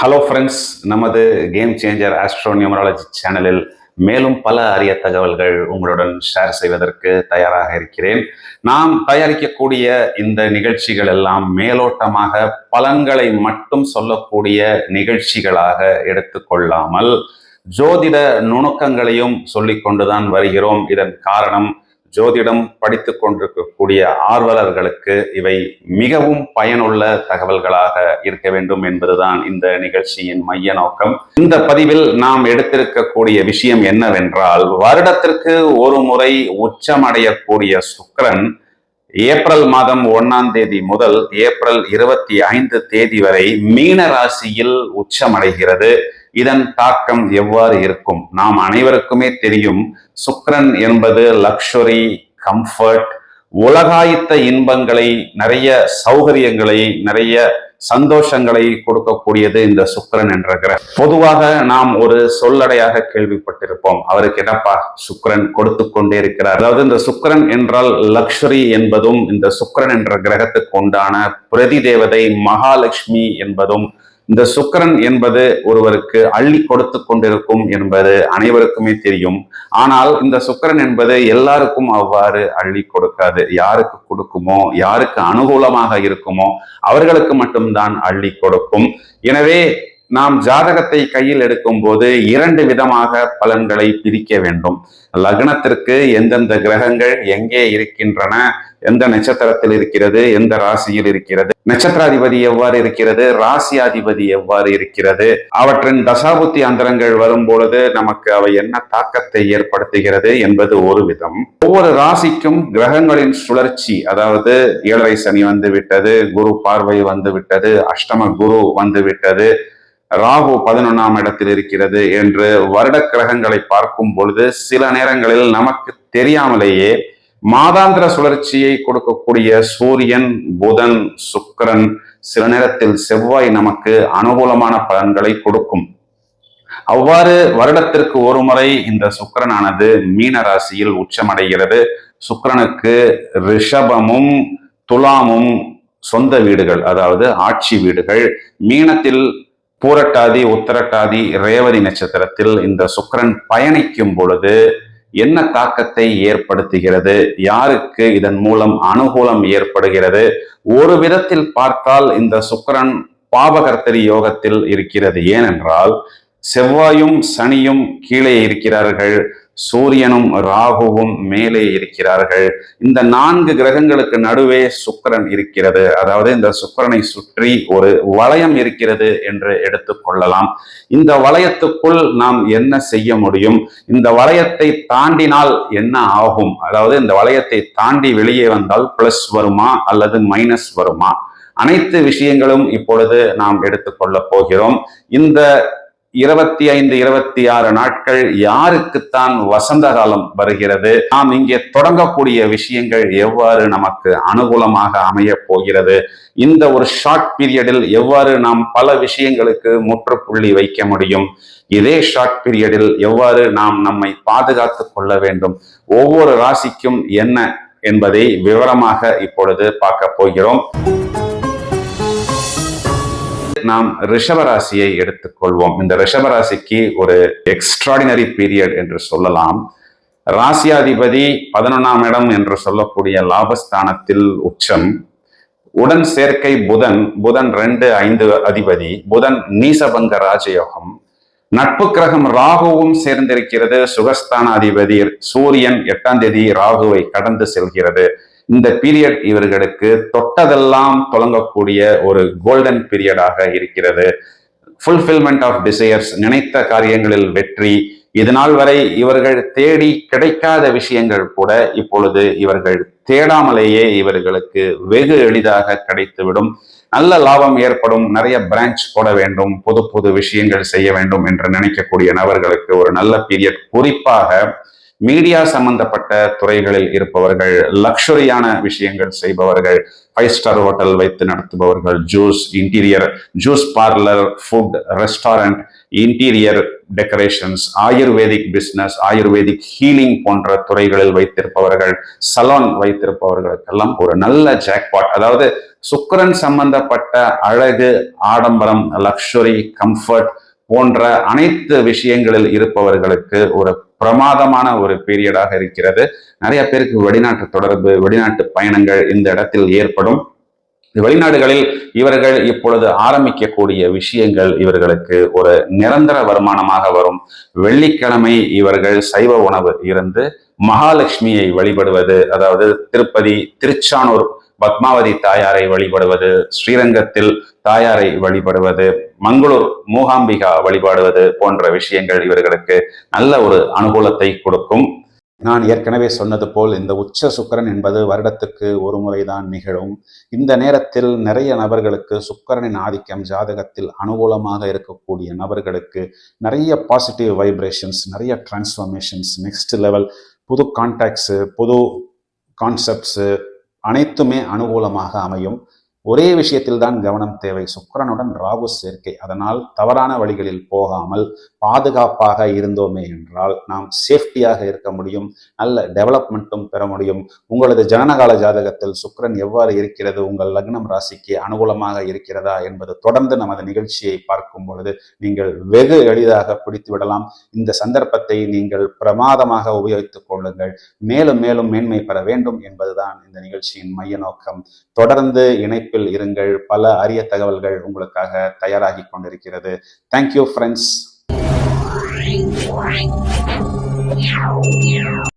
Hello friends, நமது game changer astro numerology சேனலில் மேலும் பல அரிய தகவல்கள் உங்களுடன் ஷேர் செய்வதற்கு தயாராக இருக்கிறேன். நாம் தயாரிக்கக்கூடிய இந்த நிகழ்ச்சிகள் எல்லாம் மேலோட்டமாக பலன்களை மட்டும் சொல்லக்கூடிய நிகழ்ச்சிகளாக எடுத்துக்கொள்ளாமல் ஜோதிட நுணுக்கங்களையும் சொல்லிக் கொண்டுதான் வருகிறோம். இதன் காரணம், ஜோதிடம் படித்து கொண்டிருக்கக்கூடிய ஆர்வலர்களுக்கு இவை மிகவும் பயனுள்ள தகவல்களாக இருக்க வேண்டும் என்பதுதான் இந்த நிகழ்ச்சியின் மைய நோக்கம். இந்த பதிவில் நாம் எடுத்திருக்கக்கூடிய விஷயம் என்னவென்றால், வருடத்திற்கு ஒரு முறை உச்சமடையக்கூடிய சுக்கிரன் ஏப்ரல் மாதம் 1ஆம் தேதி முதல் ஏப்ரல் 25 தேதி வரை மீன ராசியில் உச்சமடைகிறது. இதன் தாக்கம் எவ்வாறு இருக்கும்? நாம் அனைவருக்குமே தெரியும், சுக்கிரன் என்பது லக்ஸுரி, கம்ஃபர்ட், உலகாயத்த இன்பங்களை, நிறைய சௌகரியங்களை, நிறைய சந்தோஷங்களை கொடுக்கக்கூடியது இந்த சுக்கிரன் என்ற கிரகம். பொதுவாக நாம் ஒரு சொல்லடையாக கேள்விப்பட்டிருப்போம், அவருக்கு என்னப்பா சுக்கிரன் கொடுத்து கொண்டே இருக்கிறார். அதாவது இந்த சுக்கிரன் என்றால் லக்ஸுரி என்பதும், இந்த சுக்கிரன் என்ற கிரகத்துக்கு உண்டான பிரதி தேவதை மகாலட்சுமி என்பதும், இந்த சுக்கிரன் என்பது ஒருவருக்கு அள்ளி கொடுத்து கொண்டிருக்கும் என்பது அனைவருக்குமே தெரியும். ஆனால் இந்த சுக்கிரன் என்பது எல்லாருக்கும் அவ்வாறு அள்ளி கொடுக்காது. யாருக்கு கொடுக்குமோ, யாருக்கு அனுகூலமாக இருக்குமோ அவர்களுக்கு மட்டும்தான் அள்ளி கொடுக்கும். எனவே நாம் ஜாதகத்தை கையில் எடுக்கும் போது இரண்டு விதமாக பலன்களை பிரிக்க வேண்டும். லக்னத்திற்கு எந்தெந்த கிரகங்கள் எங்கே இருக்கின்றன, எந்த நட்சத்திரத்தில் இருக்கிறது, எந்த ராசியில் இருக்கிறது, நட்சத்திராதிபதி எவ்வாறு இருக்கிறது, ராசியாதிபதி எவ்வாறு இருக்கிறது, அவற்றின் தசாபுத்தி அந்தரங்கள் வரும்பொழுது நமக்கு அவை என்ன தாக்கத்தை ஏற்படுத்துகிறது என்பது ஒரு விதம். ஒவ்வொரு ராசிக்கும் கிரகங்களின் சுழற்சி, அதாவது 7.5 சனி வந்து விட்டது, குரு பார்வை வந்து விட்டது, அஷ்டம குரு வந்து விட்டது, ராகு 11ஆம் இடத்தில் இருக்கிறது என்று வருட கிரகங்களை பார்க்கும் பொழுது சில நேரங்களில் நமக்கு தெரியாமலேயே மாதாந்திர சுழற்சியை கொடுக்கக்கூடிய சூரியன், புதன், சுக்கிரன், சில நேரத்தில் செவ்வாய் நமக்கு அனுகூலமான பலன்களை கொடுக்கும். அவ்வாறு வருடத்திற்கு ஒரு முறை இந்த சுக்கிரனானது மீன ராசியில் உச்சமடைகிறது. சுக்கிரனுக்கு ரிஷபமும் துலாமும் சொந்த வீடுகள், அதாவது ஆட்சி வீடுகள். மீனத்தில் பூரட்டாதி, உத்திரட்டாதி, ரேவதி நட்சத்திரத்தில் இந்த சுக்கிரன் பயணிக்கும் பொழுது என்ன தாக்கத்தை ஏற்படுத்துகிறது, யாருக்கு இதன் மூலம் அனுகூலம் ஏற்படுகிறது? ஒரு விதத்தில் பார்த்தால் இந்த சுக்கிரன் பாபகர்த்தரி யோகத்தில் இருக்கிறது. ஏனென்றால் செவ்வாயும் சனியும் கீழே இருக்கிறார்கள், சூரியனும் ராகுவும் மேலே இருக்கிறார்கள். இந்த 4 கிரகங்களுக்கு நடுவே சுக்கிரன் இருக்கிறது. அதாவது இந்த சுக்கிரனை சுற்றி ஒரு வளையம் இருக்கிறது என்று எடுத்துக்கொள்ளலாம். இந்த வளையத்துக்குள் நாம் என்ன செய்ய முடியும், இந்த வளையத்தை தாண்டினால் என்ன ஆகும், அதாவது இந்த வளையத்தை தாண்டி வெளியே வந்தால் பிளஸ் வருமா அல்லது மைனஸ் வருமா, அனைத்து விஷயங்களும் இப்பொழுது நாம் எடுத்துக்கொள்ள போகிறோம். இந்த 25, 26 நாட்கள் யாருக்குத்தான் வசந்த காலம் வருகிறது, நாம் இங்கே தொடங்கக்கூடிய விஷயங்கள் எவ்வாறு நமக்கு அனுகூலமாக அமைய போகிறது, இந்த ஒரு ஷார்ட் பீரியடில் எவ்வாறு நாம் பல விஷயங்களுக்கு முற்றுப்புள்ளி வைக்க முடியும், இதே ஷார்ட் பீரியடில் எவ்வாறு நாம் நம்மை பாதுகாத்து கொள்ள வேண்டும், ஒவ்வொரு ராசிக்கும் என்ன என்பதை விவரமாக இப்பொழுது பார்க்க போகிறோம். நாம் ரிஷபராசியை எடுத்துக்கொள்வோம். இந்த ரிஷபராசிக்கு ஒரு எக்ஸ்ட்ராடினரி பீரியட் என்று சொல்லலாம். ராசியாதிபதி 11ஆம் இடம் என்று சொல்லக்கூடிய லாபஸ்தானத்தில் உச்சம். உடன் சேர்க்கை புதன் 2, 5 அதிபதி, புதன் நீசபங்க ராஜயோகம். நட்பு கிரகம் ராகுவும் சேர்ந்திருக்கிறது. சுகஸ்தான அதிபதி சூரியன் 8ஆம் தேதி ராகுவை கடந்து செல்கிறது. இந்த பீரியட் இவர்களுக்கு தொட்டதெல்லாம் தொடங்கக்கூடிய ஒரு கோல்டன் பீரியடாக இருக்கிறது. ஃபுல்ஃபில்மெண்ட் ஆஃப் டிசையர்ஸ், நினைத்த காரியங்களில் வெற்றி. இதனால் வரை இவர்கள் தேடி கிடைக்காத விஷயங்கள் கூட இப்பொழுது இவர்கள் தேடாமலேயே இவர்களுக்கு வெகு எளிதாக கிடைத்துவிடும். நல்ல லாபம் ஏற்படும். நிறைய பிரான்ச் போட வேண்டும், புது புது விஷயங்கள் செய்ய வேண்டும் என்று நினைக்கக்கூடிய நபர்களுக்கு ஒரு நல்ல பீரியட். குறிப்பாக மீடியா சம்பந்தப்பட்ட துறைகளில் இருப்பவர்கள், லக்ஸரியான விஷயங்கள் செய்பவர்கள், 5 ஸ்டார் ஹோட்டல் வைத்து நடத்துபவர்கள், interior juice parlour, food, restaurant, interior decorations, Ayurvedic business, Ayurvedic healing போன்ற துறைகளில் வைத்திருப்பவர்கள், சலூன் வைத்திருப்பவர்களுக்கெல்லாம் ஒரு நல்ல ஜாக்பாட். அதாவது சுக்கிரன் சம்பந்தப்பட்ட அழகு, ஆடம்பரம், லக்ஸரி, கம்ஃபர்ட் போன்ற அனைத்து விஷயங்களில் இருப்பவர்களுக்கு ஒரு பிரமாதமான ஒரு பீரியடாக இருக்கிறது. நிறைய பேருக்கு வெளிநாட்டு தொடர்பு, வெளிநாட்டு பயணங்கள் இந்த இடத்தில் ஏற்படும். வெளிநாடுகளில் இவர்கள் இப்பொழுது ஆரம்பிக்கக்கூடிய விஷயங்கள் இவர்களுக்கு ஒரு நிரந்தர வருமானமாக வரும். வெள்ளிக்கிழமை இவர்கள் சைவ உணவு இருந்து மகாலட்சுமியை வழிபடுவது, அதாவது திருப்பதி, திருச்சானூர் பத்மாவதி தாயாரை வழிபடுவது, ஸ்ரீரங்கத்தில் தாயாரை வழிபடுவது, மங்களூர் மூகாம்பிகா வழிபாடுவது போன்ற விஷயங்கள் இவர்களுக்கு நல்ல ஒரு அனுகூலத்தை கொடுக்கும். நான் ஏற்கனவே சொன்னது போல் இந்த உச்ச சுக்கிரன் என்பது வருடத்துக்கு ஒரு முறைதான் நிகழும். இந்த நேரத்தில் நிறைய நபர்களுக்கு சுக்கிரனின் ஆதிக்கம் ஜாதகத்தில் அனுகூலமாக இருக்கக்கூடிய நபர்களுக்கு நிறைய பாசிட்டிவ் வைப்ரேஷன்ஸ், நிறைய டிரான்ஸ்ஃபர்மேஷன்ஸ், நெக்ஸ்ட் லெவல், புது கான்டாக்ட்ஸு, புது கான்செப்ட்ஸு அனைத்துமே அனுகூலமாக அமையும். ஒரே விஷயத்தில் தான் கவனம் தேவை. சுக்கிரனுடன் ராகு சேர்க்கை. அதனால் தவறான வழிகளில் போகாமல் பாதுகாப்பாக இருந்தோமே என்றால் நாம் சேஃப்டியாக இருக்க முடியும், நல்ல டெவலப்மெண்ட்டும் பெற முடியும். உங்களது ஜனனகால ஜாதகத்தில் சுக்கிரன் எவ்வாறு இருக்கிறது, உங்கள் லக்னம் ராசிக்கு அனுகூலமாக இருக்கிறதா என்பது தொடர்ந்து நமது நிகழ்ச்சியை பார்க்கும் பொழுது நீங்கள் வெகு எளிதாக பிடித்து விடலாம். இந்த சந்தர்ப்பத்தை நீங்கள் பிரமாதமாக உபயோகித்துக் கொள்ளுங்கள். மேலும் மேலும் மேன்மை பெற வேண்டும் என்பதுதான் இந்த நிகழ்ச்சியின் மைய நோக்கம். தொடர்ந்து இணைப்பில் இருங்கள். பல அரிய தகவல்கள் உங்களுக்காக தயாராகி கொண்டிருக்கிறது. Thank you friends.